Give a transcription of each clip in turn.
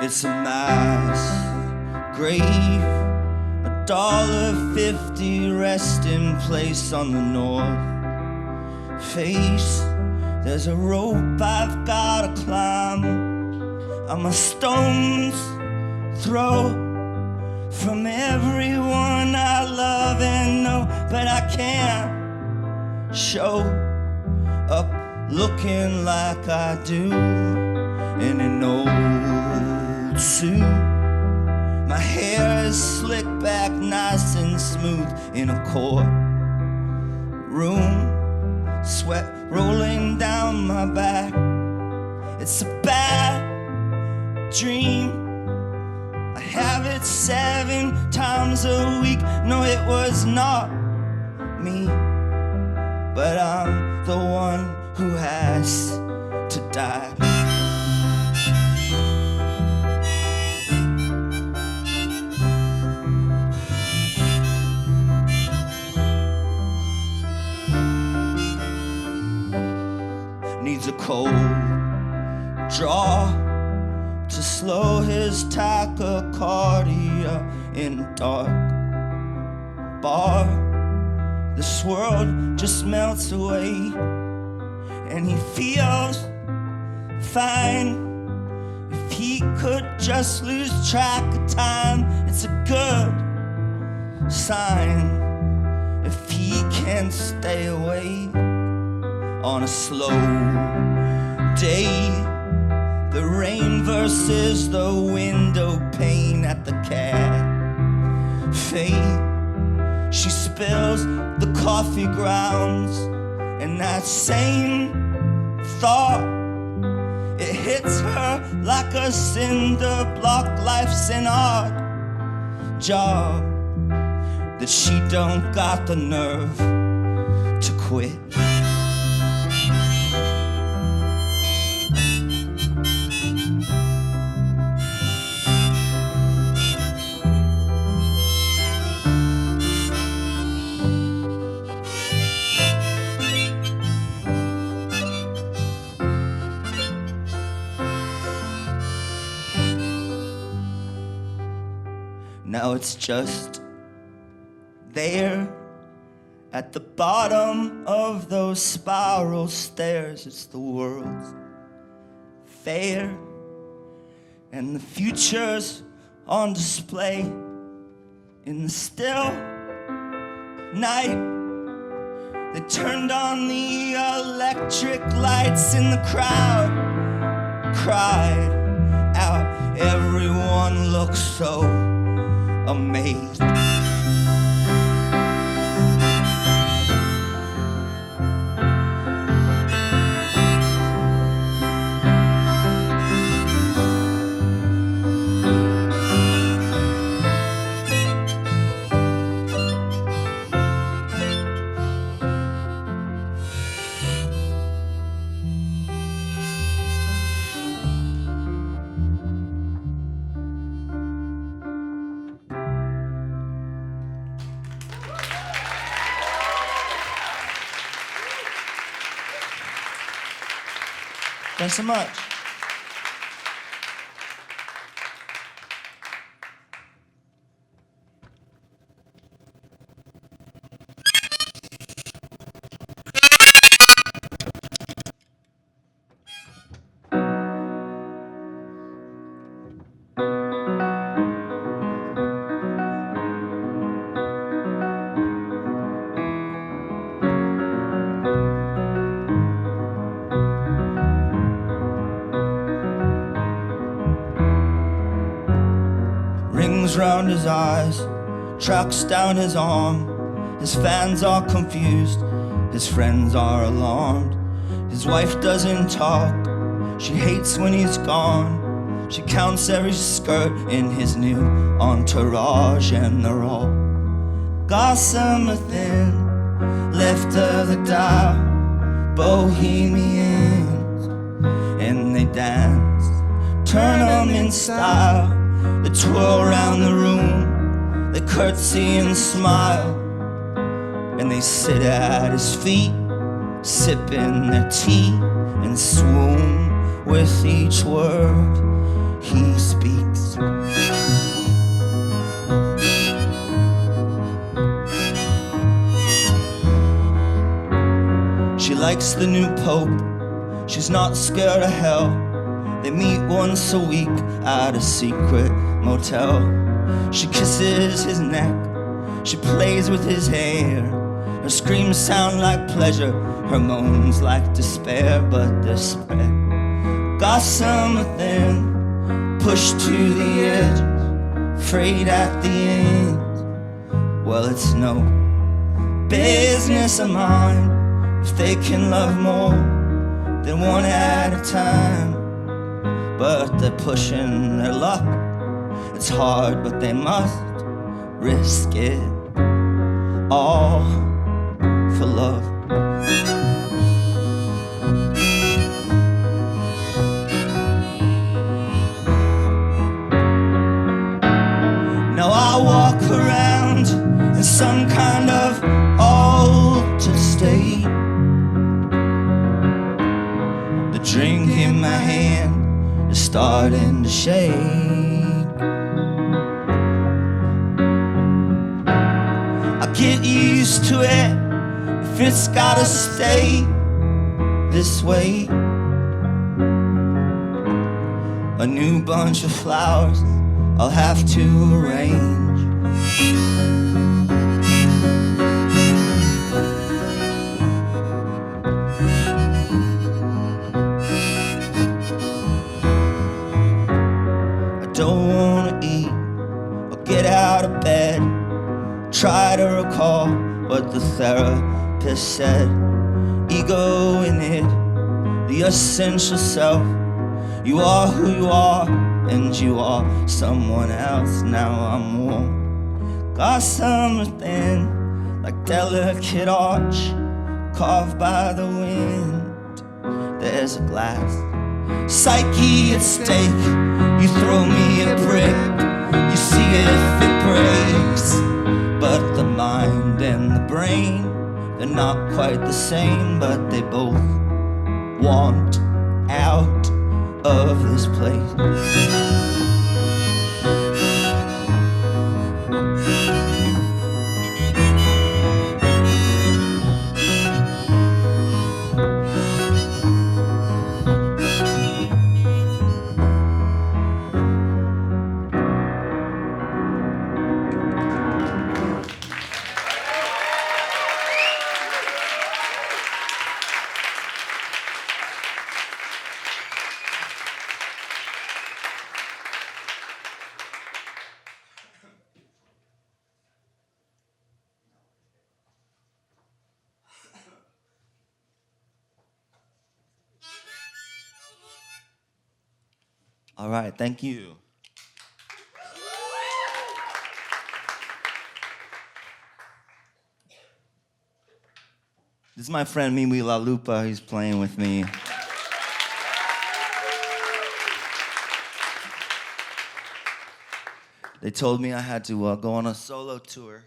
It's a mass grave, $1.50 resting place on the north face. There's a rope I've gotta climb. I'm a stone's throw from everyone I love and know, but I can't show up looking like I do in an old suit. My hair is slicked back nice and smooth in a court room, sweat rolling down my back. It's a bad dream. I have it 7 times a week. No, it was not me, but I'm the one who has to die. Needs a cold draw to slow his tachycardia in a dark bar. This world just melts away and he feels fine. If he could just lose track of time, it's a good sign. If he can stay away on a slow day, the rain versus the window pane at the cafe. She spills the coffee grounds, and that same thought, it hits her like a cinder block. Life's an odd job that she don't got the nerve to quit. Now it's just there at the bottom of those spiral stairs. It's the world's fair, and the future's on display in the still night. They turned on the electric lights and the crowd cried out. Everyone looks so amazed. Thanks so much. Round his eyes, tracks down his arm. His fans are confused, his friends are alarmed. His wife doesn't talk, she hates when he's gone. She counts every skirt in his new entourage, and they're all gossamer thin, left of the dial, bohemians, and they dance, turn them in style. They twirl around the room, they curtsy and smile, and they sit at his feet, sipping their tea and swoon with each word he speaks. She likes the new pope, she's not scared of hell. They meet once a week at a secret motel. She kisses his neck, she plays with his hair. Her screams sound like pleasure, her moans like despair, but they're spread gossamer thin, pushed to the edge, afraid at the end. Well, it's no business of mine if they can love more than one at a time. But they're pushing their luck, it's hard, but they must risk it all for love. Now I walk around in some kind of altered state. The drink in my hand is starting to shake. I get used to it if it's gotta stay this way. A new bunch of flowers I'll have to arrange. I don't wanna eat or get out of bed. Try to recall what the therapist said. Ego in it, the essential self. You are who you are, and you are someone else. Now I'm warm, gossamer thin, like delicate arch carved by the wind. There's a glass psyche at stake. You throw me a brick, you see if it breaks. But the mind and the brain, they're not quite the same, but they both want out of this place. All right, thank you. This is my friend Mimi La Lupa. He's playing with me. They told me I had to go on a solo tour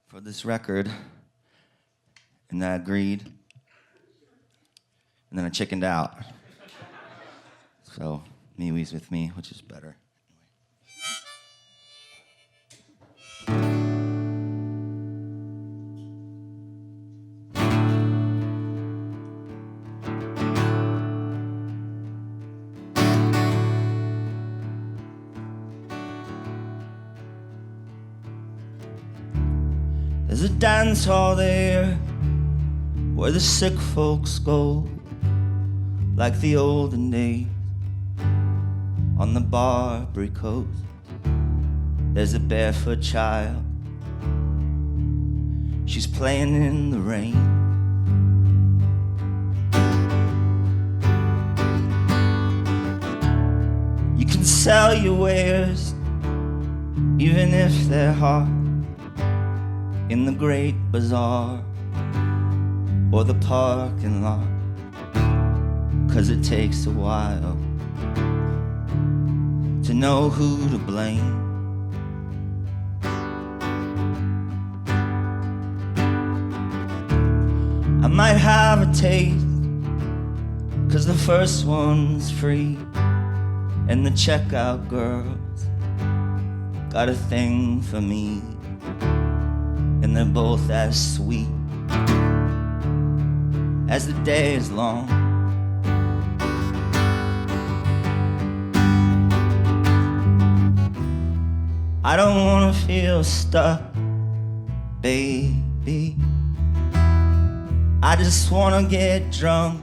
for this record, and I agreed. And then I chickened out. So Miwi's with me, which is better. There's a dance hall there where the sick folks go, like the olden days on the Barbary coast. There's a barefoot child, she's playing in the rain. You can sell your wares, even if they're hard, in the great bazaar or the parking lot, 'cause it takes a while to know who to blame. I might have a taste, 'cause the first one's free, And the checkout girls got a thing for me, and they're both as sweet as the day is long. I don't wanna feel stuck, baby. I just wanna get drunk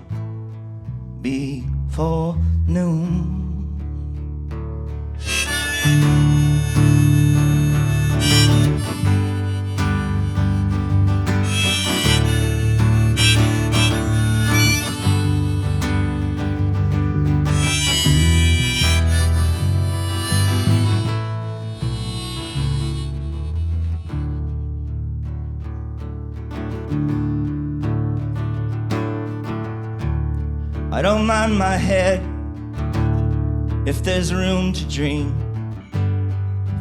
before noon. I don't mind my head if there's room to dream.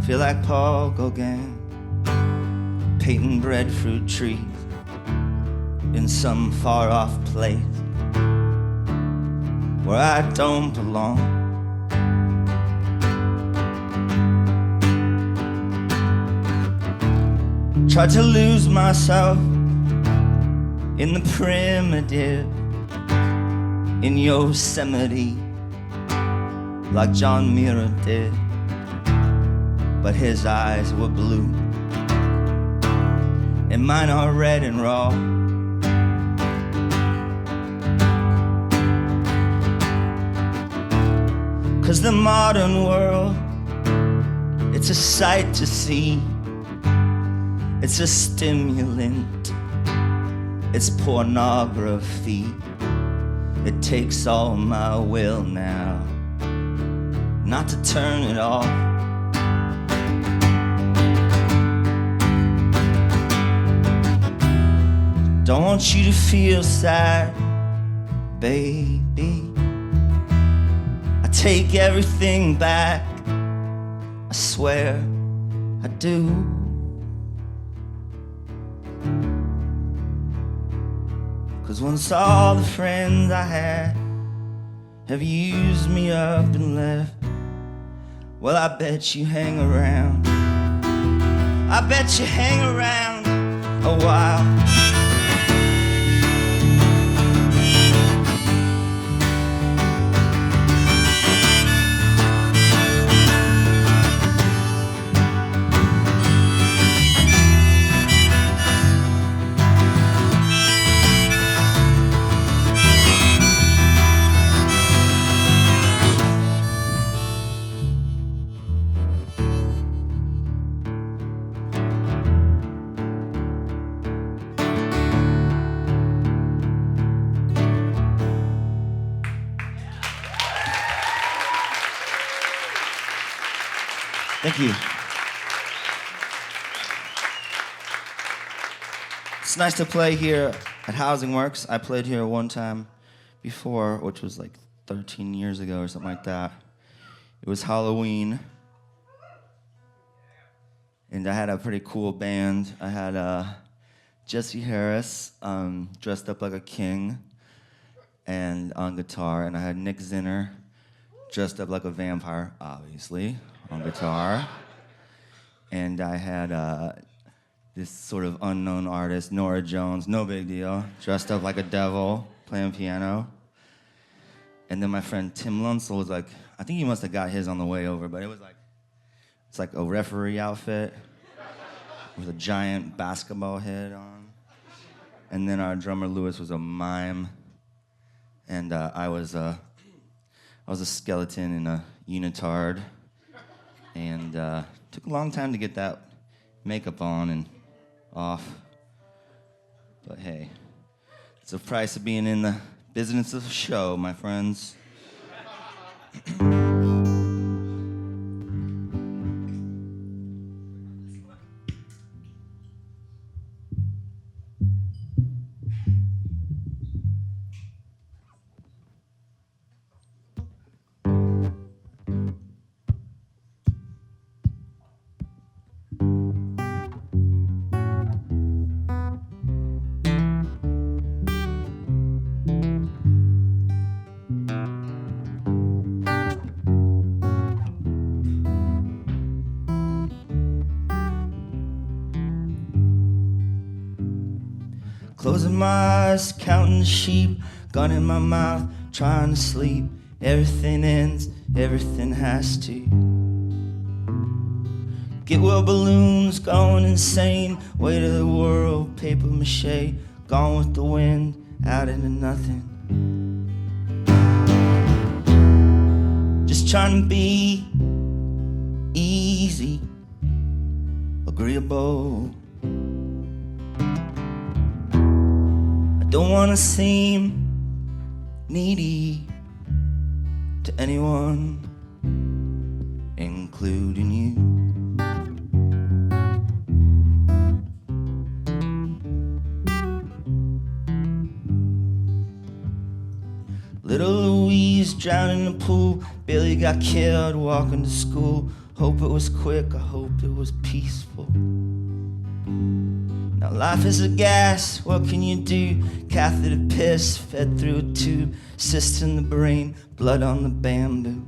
Feel like Paul Gauguin painting breadfruit trees in some far-off place where I don't belong. Tried to lose myself in the primitive, in Yosemite, like John Muir did, but his eyes were blue, and mine are red and raw. Cause the modern world, it's a sight to see. It's a stimulant, it's pornography. It takes all my will now not to turn it off. Don't want you to feel sad, baby. I take everything back, I swear I do. Cause once all the friends I had have used me up and left, well, I bet you hang around. I bet you hang around a while. Thank you. It's nice to play here at Housing Works. I played here one time before, which was like 13 years ago or something like that. It was Halloween. And I had a pretty cool band. I had Jesse Harris dressed up like a king and on guitar, and I had Nick Zinner dressed up like a vampire, obviously, on guitar. And I had this sort of unknown artist, Nora Jones, no big deal, dressed up like a devil, playing piano. And then my friend Tim Lunsell was like, I think he must have got his on the way over, but it's like a referee outfit with a giant basketball head on. And then our drummer Lewis was a mime, and I was a skeleton in a unitard. And took a long time to get that makeup on and off. But hey, it's the price of being in the business of the show, my friends. Closing my eyes, counting the sheep, gun in my mouth, trying to sleep. Everything ends, everything has to. Get well balloons, going insane. Weight of the world, paper mache, gone with the wind, out into nothing. Just trying to be easy, agreeable. I don't wanna seem needy to anyone, including you. Little Louise drowned in the pool. Billy got killed walking to school. Hope it was quick, I hope it was peaceful. Now life is a gas, what can you do? Catheter piss, fed through a tube. Cyst in the brain, blood on the bamboo.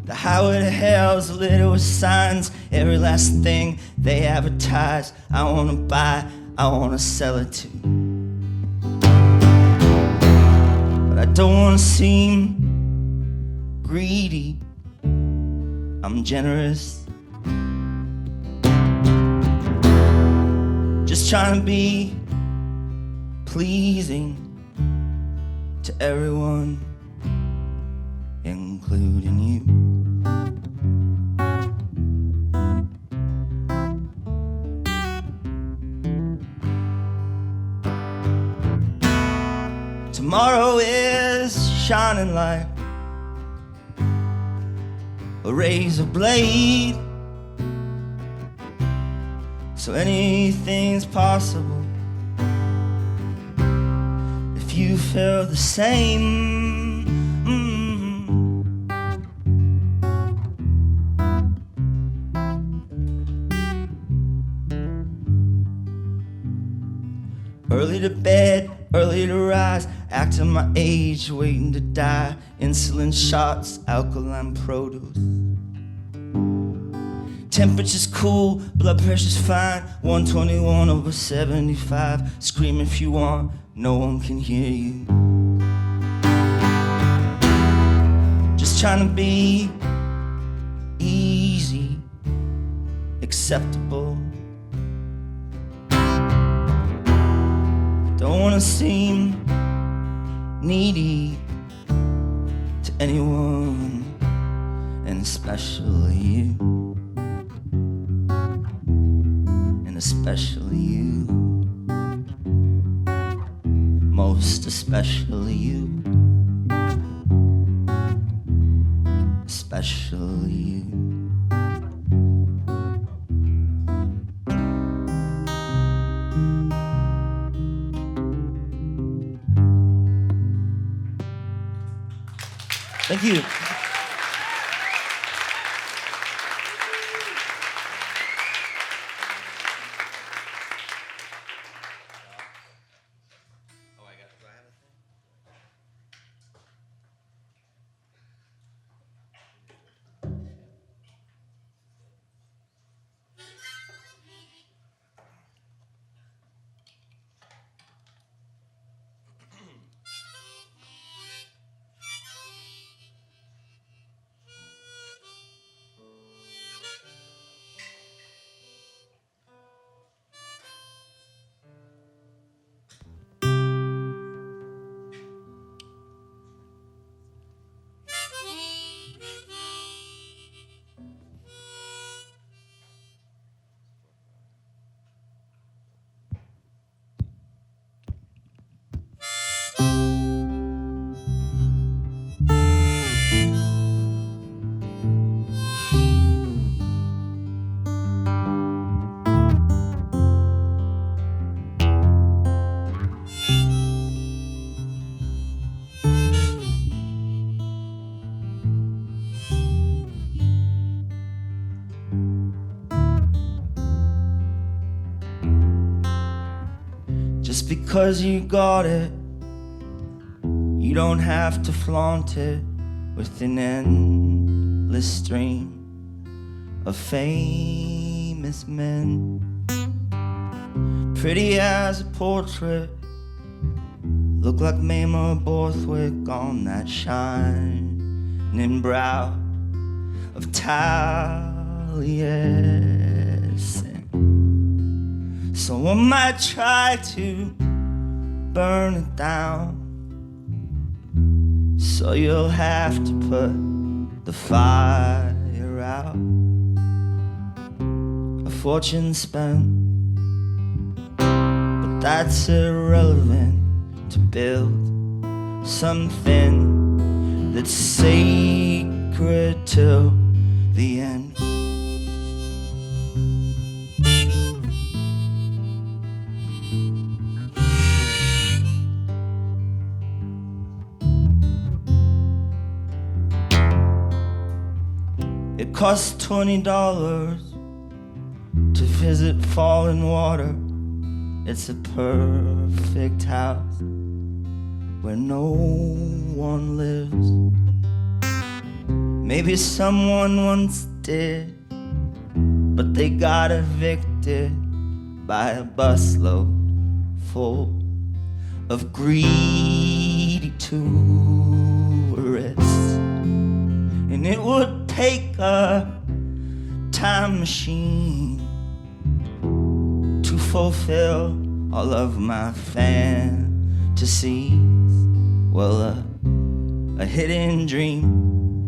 The highway to hell's littered with signs. Every last thing they advertise. I wanna buy, I wanna sell it to. I don't wanna seem greedy, I'm generous. Just trying to be pleasing to everyone, including you. Tomorrow is shining like a razor blade, so anything's possible if you feel the same. Early to bed, early to rise, acting my age, waiting to die. Insulin shots, alkaline produce. Temperature's cool, blood pressure's fine. 121/75. Scream if you want, no one can hear you. Just trying to be easy, acceptable. Don't wanna seem needy to anyone, and especially you, and especially you, most especially you, especially you. Thank you. Just because you got it, you don't have to flaunt it with an endless stream of famous men. pretty as a portrait. Look like Mamah Borthwick on that shining brow of Taliesin. So I might try to burn it down, so you'll have to put the fire out. A fortune spent, but that's irrelevant to build something that's sacred till the end. It costs $20 to visit falling water. It's a perfect house where no one lives. Maybe someone once did, but they got evicted by a busload full of greedy tourists. And it would take a time machine to fulfill all of my fantasies. Well, a hidden dream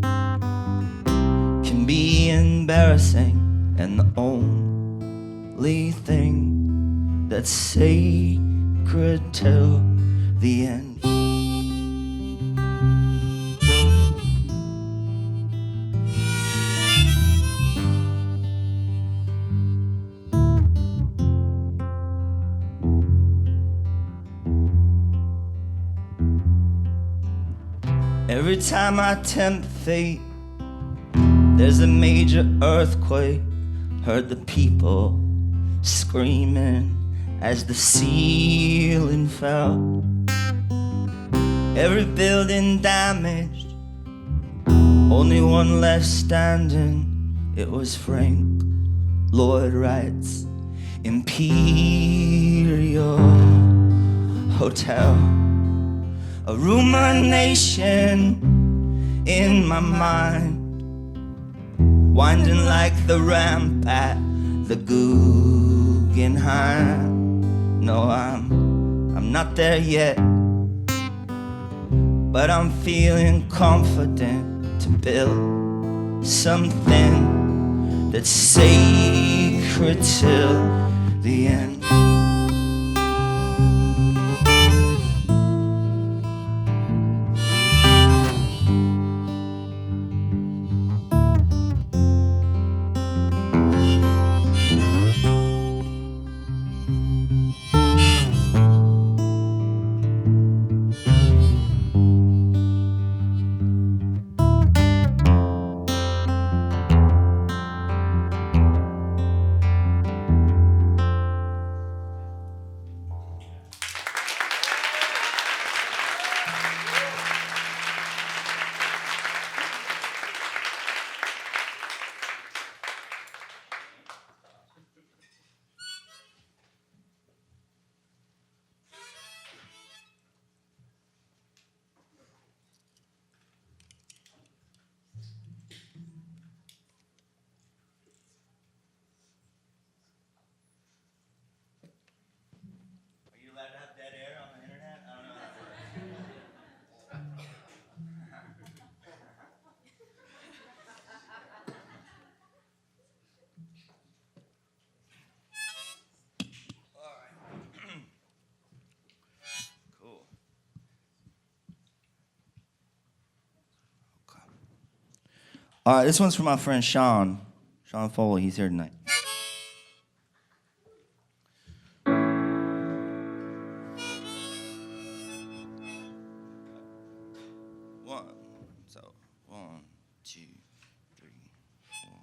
can be embarrassing, and the only thing that's sacred till the end. Every time I tempt fate, there's a major earthquake. Heard the people screaming as the ceiling fell. Every building damaged, only one left standing. It was Frank Lloyd Wright's Imperial Hotel. A rumination in my mind, winding like the ramp at the Guggenheim. No, I'm not there yet, but I'm feeling confident to build something that's sacred till the end. All right, this one's for my friend Sean Foley. He's here tonight. One, two, three, four.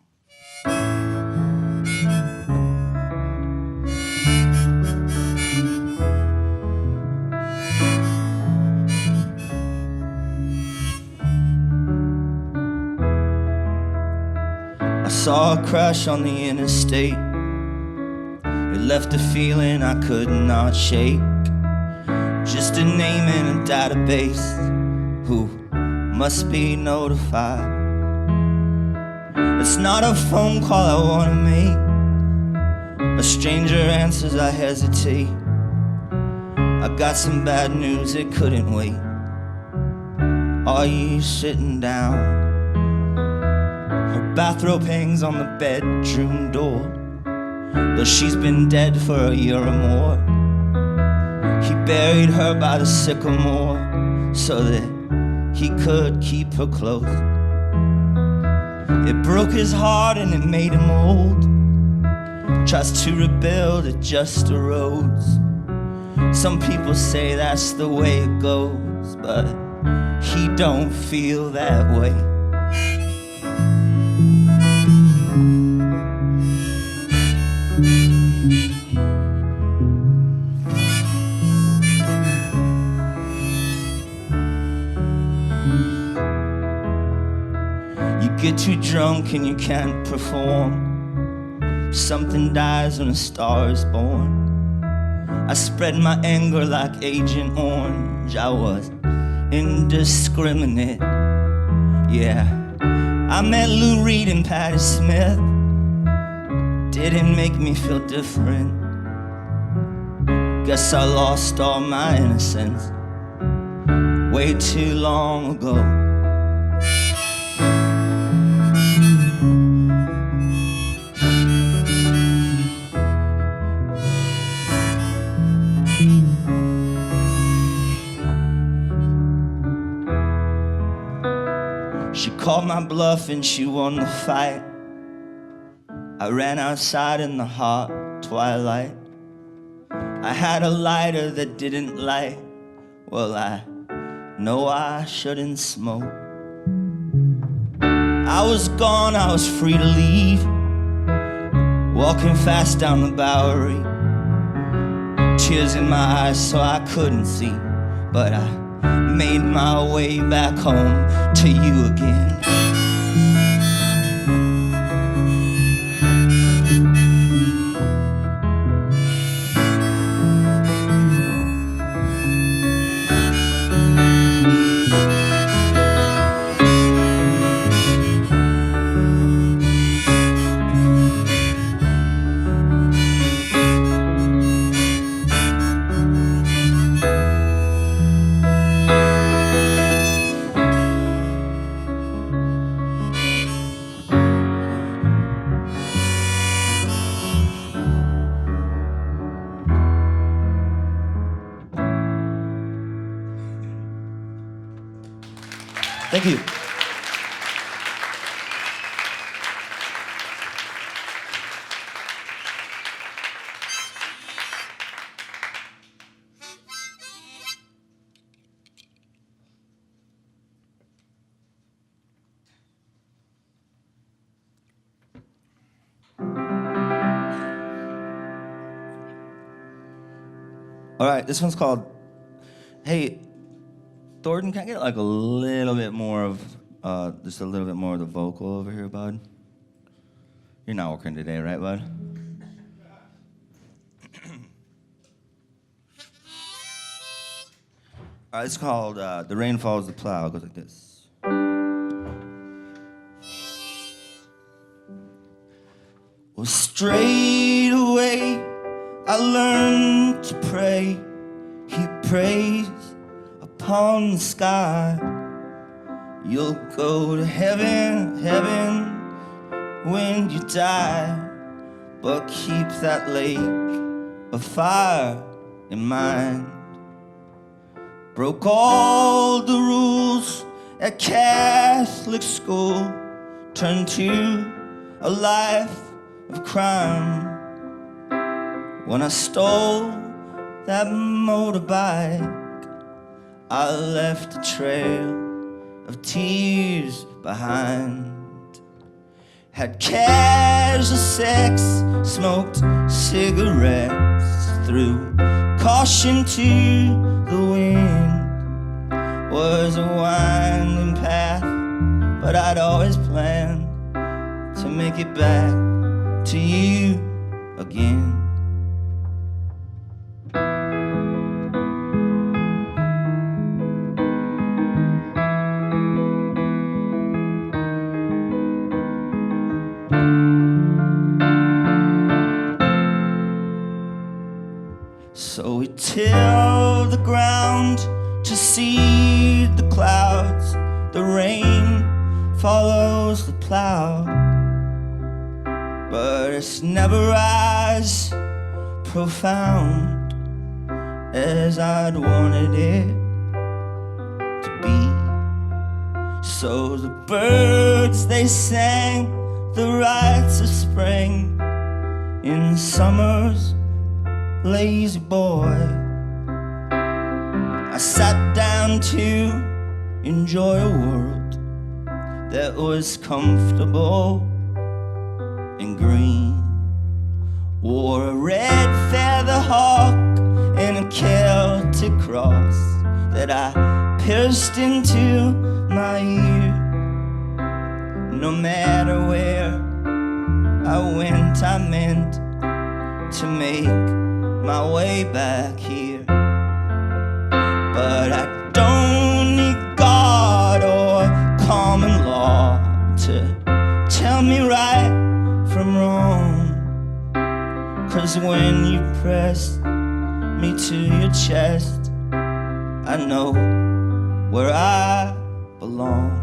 I saw a crash on the interstate. It left a feeling I could not shake. Just a name in a database who must be notified. It's not a phone call I wanna make. A stranger answers, I hesitate. I got some bad news, it couldn't wait. Are you sitting down? Her bathrobe hangs on the bedroom door, though she's been dead for a year or more. He buried her by the sycamore so that he could keep her close. It broke his heart and it made him old. Tries to rebuild, it just erodes. Some people say that's the way it goes, but he don't feel that way. You get too drunk and you can't perform. Something dies when a star is born. I spread my anger like Agent Orange. I was indiscriminate. Yeah, I met Lou Reed and Patti Smith. Didn't make me feel different. Guess I lost all my innocence way too long ago. She called my bluff and she won the fight. I ran outside in the hot twilight. I had a lighter that didn't light. Well, I know I shouldn't smoke. I was gone, I was free to leave. Walking fast down the Bowery. Tears in my eyes so I couldn't see. But I made my way back home to you again. Thank you. All right, this one's called, Hey, Thornton, can I get like a little bit more of, just a little bit more of the vocal over here, bud? You're not working today, right, bud? All right, it's called The Rain Follows the Plow. It goes like this. Well, straight away, I learned to pray. Heap praise upon the sky. You'll go to heaven, heaven, when you die. But keep that lake of fire in mind. Broke all the rules at Catholic school. Turned to a life of crime. When I stole that motorbike, I left a trail of tears behind. Had casual sex, smoked cigarettes, threw caution to the wind. Was a winding path, but I'd always planned to make it back to you again. We till the ground to seed the clouds. The rain follows the plow, but it's never as profound as I'd wanted it to be. So the birds, they sang the rites of spring in summer's lazy boy. I sat down to enjoy a world that was comfortable and green. Wore a red feather hawk and a Celtic cross that I pierced into my ear. No matter where I went, I meant to make my way back here. But I don't need God or common law to tell me right from wrong. 'Cause when you press me to your chest, I know where I belong.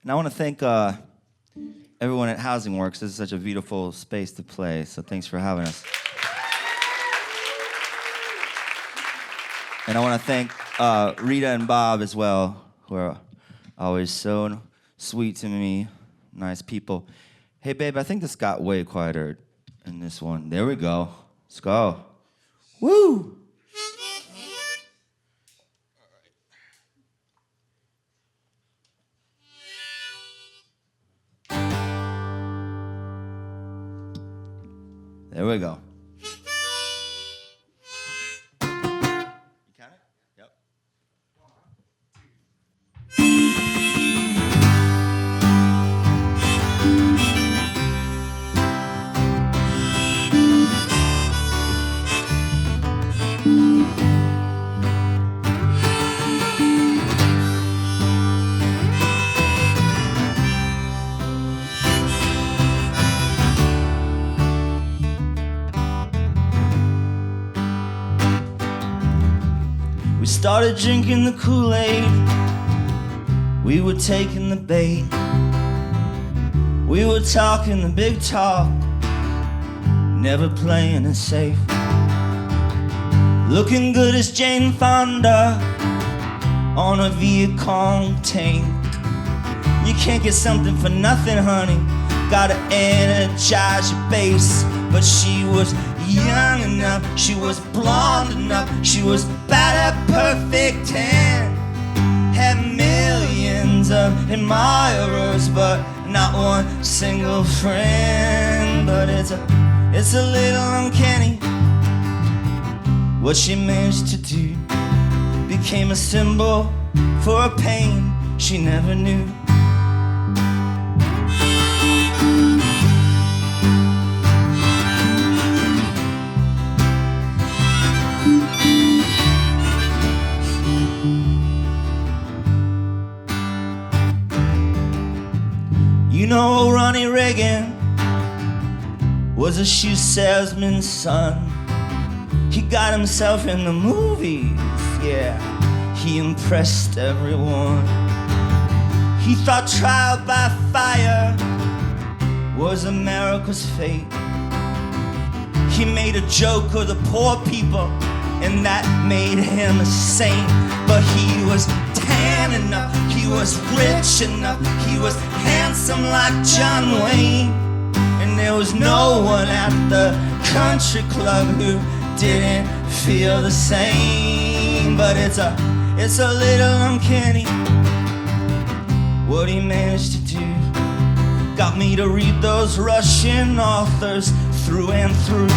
And I want to thank everyone at Housing Works. This is such a beautiful space to play, so thanks for having us. And I want to thank Rita and Bob as well, who are always so sweet to me, nice people. Hey, babe, I think this got way quieter in this one. There we go. Let's go. Woo! There we go. You count it? Yep. We started drinking the Kool-Aid. We were taking the bait. We were talking the big talk, never playing it safe. Looking good as Jane Fonda on a Vietcong tank. You can't get something for nothing, honey. Gotta energize your base. But she was young enough, she was blonde enough, she was bad at perfect 10. Had millions of admirers, but not one single friend. But it's a little uncanny what she managed to do. Became a symbol for a pain she never knew. You know, Ronnie Reagan was a shoe salesman's son. He got himself in the movies, yeah. He impressed everyone. He thought trial by fire was America's fate. He made a joke of the poor people, and that made him a saint. But he was tan enough, he was rich enough, he was handsome like John Wayne. And there was no one at the country club who didn't feel the same. But it's a little uncanny what he managed to do. Got me to read those Russian authors through and through.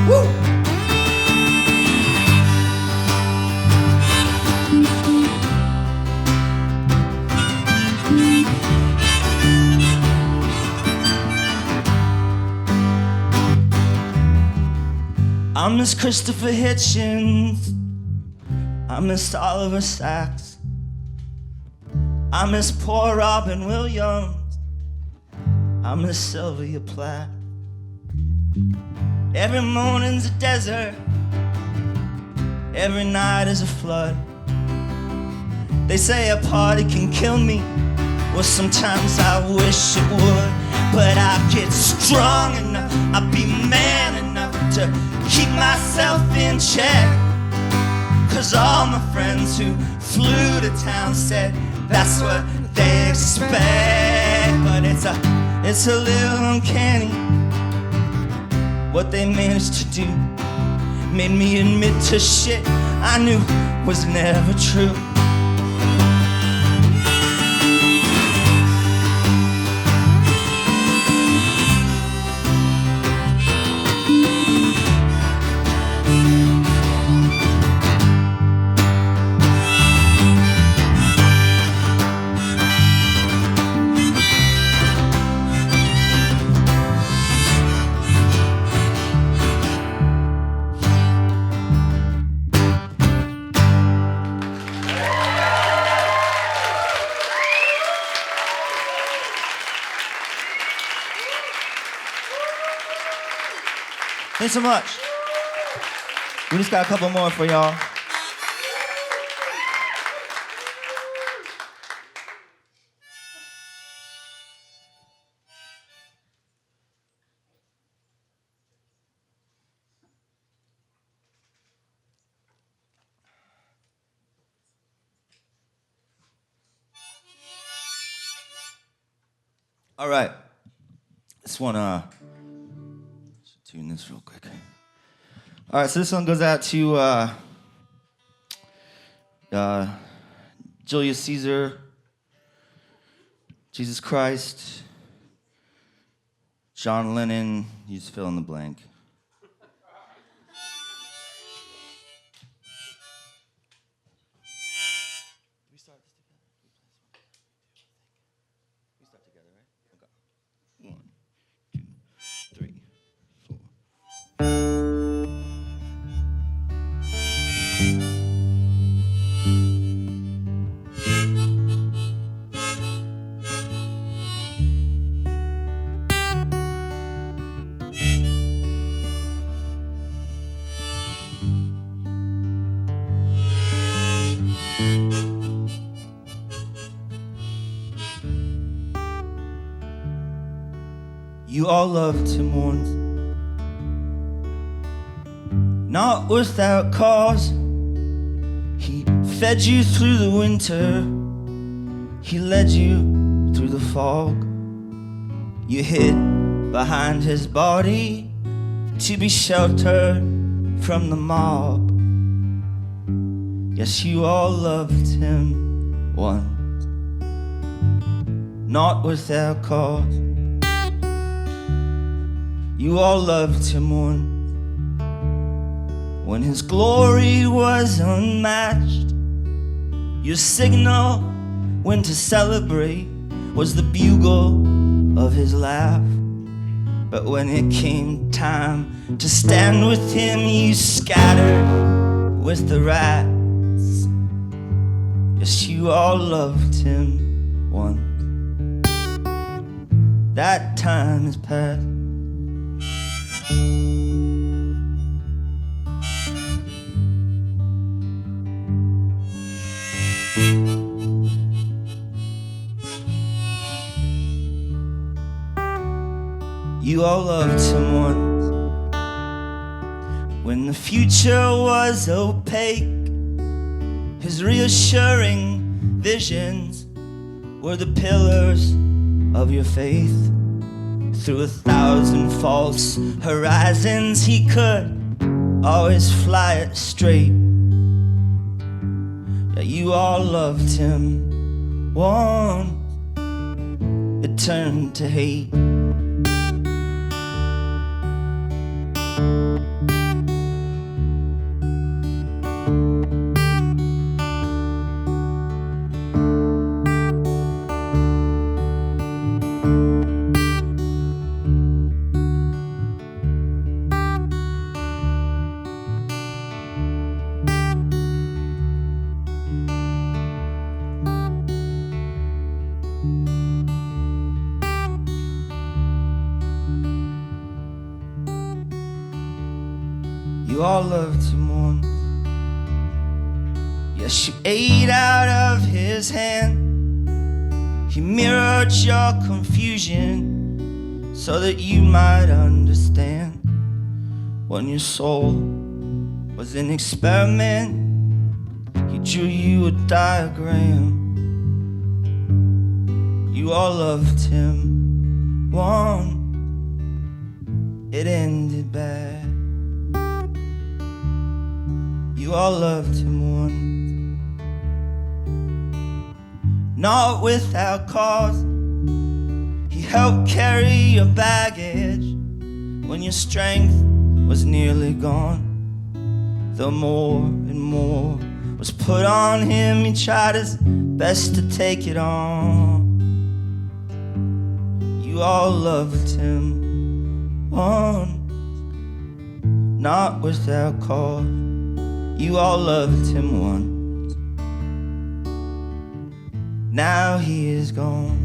Woo! I miss Christopher Hitchens, I miss Oliver Sacks, I miss poor Robin Williams, I miss Sylvia Plath. Every morning's a desert, every night is a flood. They say a party can kill me, well sometimes I wish it would. But I get strong enough, I'll be man enough to keep myself in check. Cause all my friends who flew to town said that's what they expect. But it's a little uncanny what they managed to do. Made me admit to shit I knew was never true. Thanks so much. We just got a couple more for y'all. All right. This one, tune this real quick. All right, so this one goes out to Julius Caesar, Jesus Christ, John Lennon. You just fill in the blank. We start together, right? Okay. 1, 2, 3, 4. You all love to mourn, not without cause. He fed you through the winter, he led you through the fog. You hid behind his body to be sheltered from the mob. Yes, you all loved him once, not without cause. You all loved to mourn when his glory was unmatched. Your signal when to celebrate was the bugle of his laugh. But when it came time to stand with him, you scattered with the rats. Yes, you all loved him once. That time is past. You all loved him once. When the future was opaque, his reassuring visions were the pillars of your faith. Through 1,000 false horizons, he could always fly it straight. Yeah, you all loved him once. It turned to hate. You all loved him once. Yes, you ate out of his hand. He mirrored your confusion so that you might understand. When your soul was an experiment, he drew you a diagram. You all loved him once. It ended bad. You all loved him once. Not without cause. He helped carry your baggage when your strength was nearly gone. Though more and more was put on him, he tried his best to take it on. You all loved him once. Not without cause. You all loved him once. Now he is gone.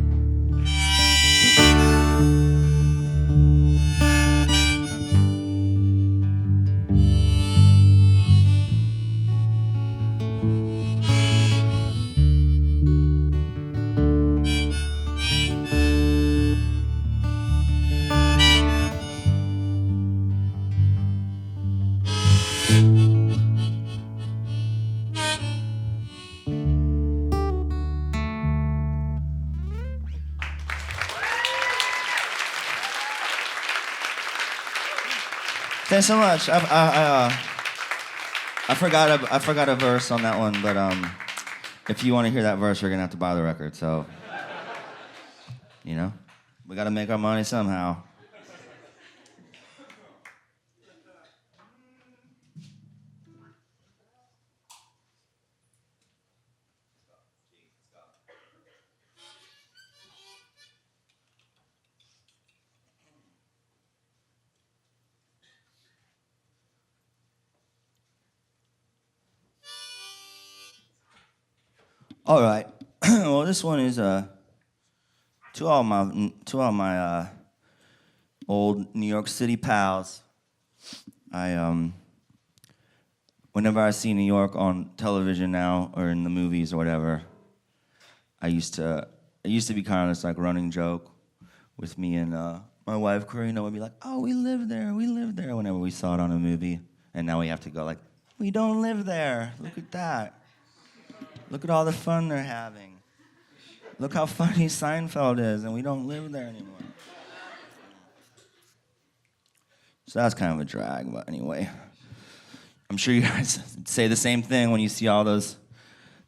Thanks so much. I forgot a verse on that one, but if you want to hear that verse, you're gonna have to buy the record. So, you know, we gotta make our money somehow. All right. Well, this one is to all my old New York City pals. Whenever I see New York on television now or in the movies or whatever, it used to be kind of this like running joke with me and my wife Karina would be like, "Oh, we live there," whenever we saw it on a movie, and now we have to go like, "We don't live there. Look at that. Look at all the fun they're having. Look how funny Seinfeld is, and we don't live there anymore." So that's kind of a drag, but anyway. I'm sure you guys say the same thing when you see all those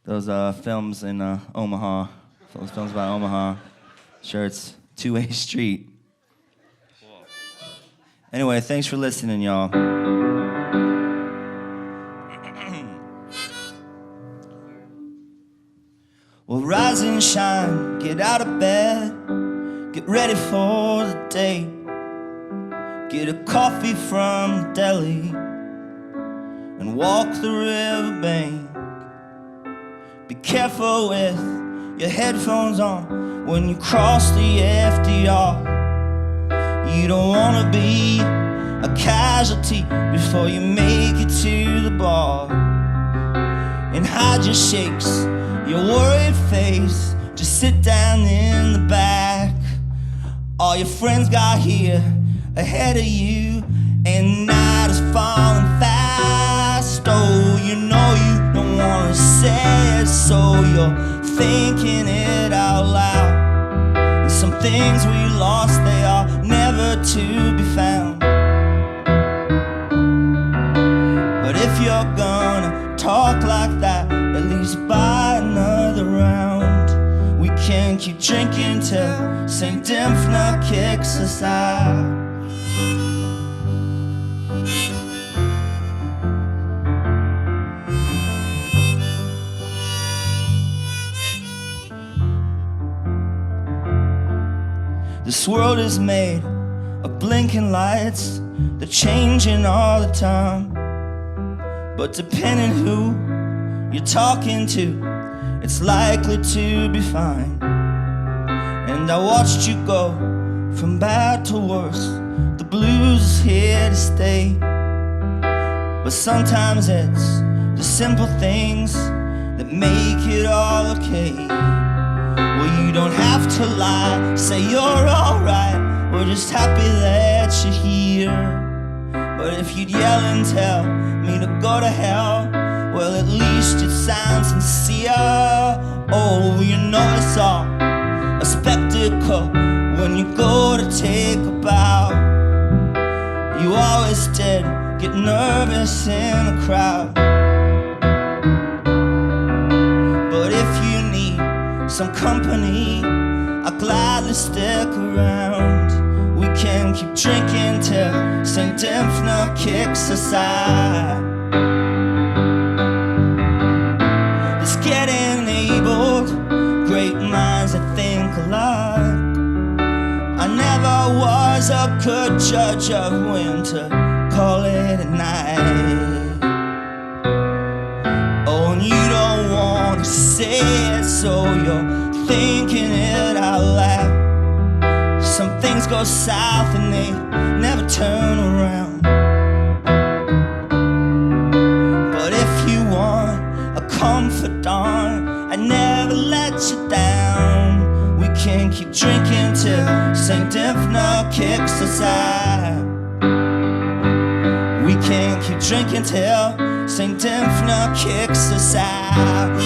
films in Omaha, those films about Omaha. Sure, it's two-way street. Cool. Anyway, thanks for listening, y'all. Well, rise and shine, get out of bed, get ready for the day. Get a coffee from the deli and walk the riverbank. Be careful with your headphones on when you cross the FDR. You don't want to be a casualty before you make it to the bar. And hide your shakes, your worried face, just sit down in the back. All your friends got here ahead of you, and night is falling fast. Oh, you know you don't wanna say it, so you're thinking it out loud. And some things we lost, they are never to be found. But if you're gonna talk like that, at least buy another round. We can keep drinking till St. Dymphna kicks us out. This world is made of blinking lights, they're changing all the time. But depending who you're talking to, it's likely to be fine. And I watched you go from bad to worse. The blues is here to stay. But sometimes it's the simple things that make it all okay. Well, you don't have to lie, say you're alright. We're just happy that you're here. But if you'd yell and tell me to go to hell, well, at least it sounds sincere. Oh, you know it's all a spectacle when you go to take a bow. You always did get nervous in a crowd. But if you need some company, I'll gladly stick around. We can keep drinking till St. Dymphna kicks us out. It's getting enabled, great minds that think alike. I never was a good judge of when to call it a night. Oh, and you don't want to say it, so you're thinking it out loud. Some things go south and they never turn around. But if you want a confidant, I never let you down. We can keep drinking till St. Dymphna kicks us out. We can keep drinking till St. Dymphna kicks us out.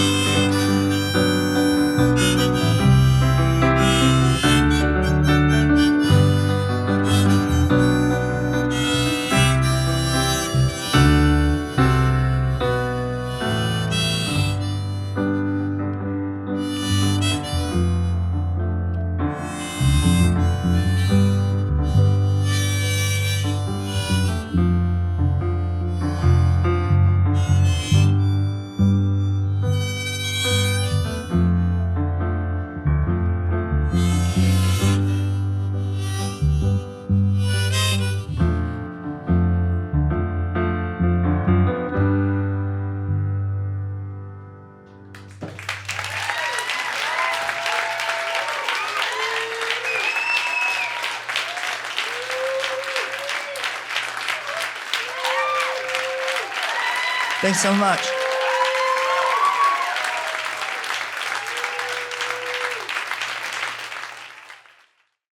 Thanks so much.